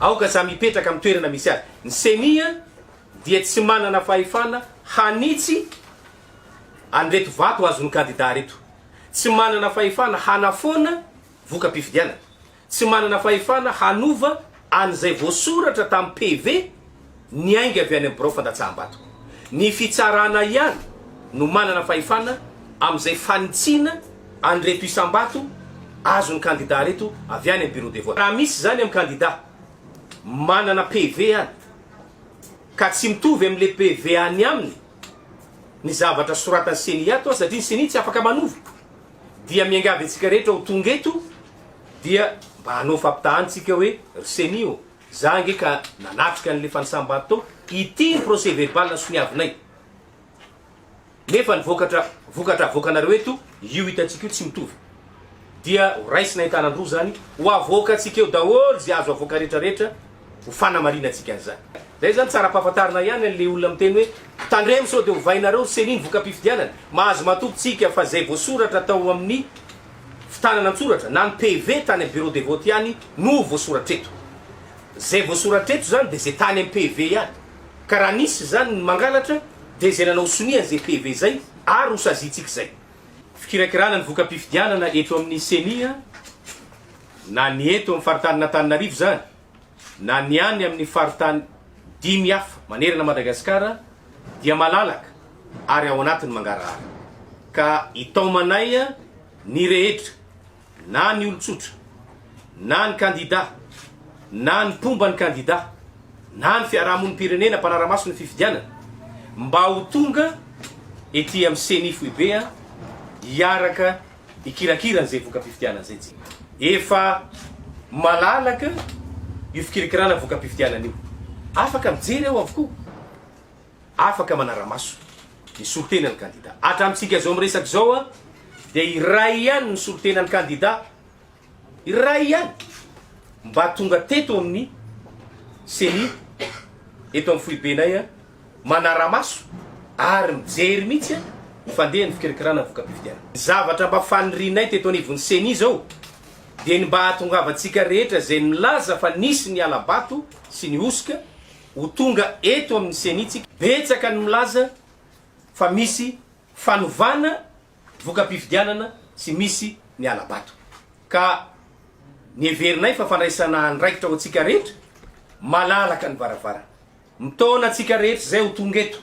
aoka za mipetraka amin'ny toerana misy azy. Ny senia dia tsy manana fahefana hanitsy anreto vato azon'ny kandida reto. Tsy manana fahefana hanafoana voka-pifidianana. Tsy manana fahefana hanova an'izay voasoratra tamin'ny PV ny ainga avy any amin'ny birao fandatsaham-bato. Ny fitsarana ihany no manana fahefana amin'izay fanitsiana an'reto isam-bato azon'ny kandida reto avy any amin'ny bureau de vote. Raha misy zany amin'ny kandida manana PV any ka tsy mitovy amin'le PV any aminy ny zavatra soratany seni ato satria ny seni tsy afaka manova, dia miangavy antsika rehetra ho tonga eto dia mba hanao fampitahantsika hoe ry seni o, za nge ka nanatrika an'le fanisambato tao, ity ny procès verbal na soniavinay. Nefa ny vokatra avoakanareo eto, io hitantsika io tsy mitovy. Dia raisina hitanandroa zany, ho avoakantsika eo daholo zay azo avoaka rehetrarehetra, ho fanamarina antsika an'izany. Zay zany tsara pahafantarina ihany an'le olona miteny hoe tandremo sao dia ho vainareo seni ny voka-pifidianana, mahazo matopotsika fa zay voasoratra tao amin'ny fitanana an-tsoratra na ny PV tany amin'ny bureau de vote ihany no voasoratra eto. Zay voasoratra eto zany dia zay tany amin'ny PV ihany. Ka raha nisy zany ny mangalatra dia zay nanao soniany zay PV zay ary ho sazitsika zay. Fikirakirana ny voka-pifidianana eto amin'ny senia, na ny eto amin'ny faritany Antananarivo zany, na ny any amin'ny faritany 5 hafa manerana Madagasikara, dia malalaka ary ao anatiny mangarahara. Ka itao manay ny rehetra, na ny olon-tsotra, na ny kandida, na ny mpomba ny kandida, na ny fiarahamonim-pirenena mpanara-maso ny fifidianana, mba ho tonga ety amin'ny seni foibea hiaraka ikirakira an'izay voka-pifidianana zay tsika. Efa malalaka io fikirakirana voka-pifidianana io. Afaka mijery ao avokoa, afaka manara-maso ny solotenan'ny kandida. Hatramintsika zao miresaky zao dia iray ihany ny solotenan'ny kandida, iray ihany mba tonga teto amin'ny seni eto amin'ny foibenay manara-maso ary mijery mihitsy fandeha ny fikirakirana voka-pifidianana. Zavatra mba fanirinay teto anivon'ny seni zao dia ny mba hahatongavantsika rehetra zay milaza fa nisy ny alabato sy ny osika ho tonga eto amin'ny senitsika. Betsaka ny milaza fa misy fanovana voka-pifidianana sy misy ny alabato. Ka ny heverinay fa fandraisana andraikitra ho antsika rehetra, malalaka ny varavara. Mitaona antsika rehetra zay ho tonga eto.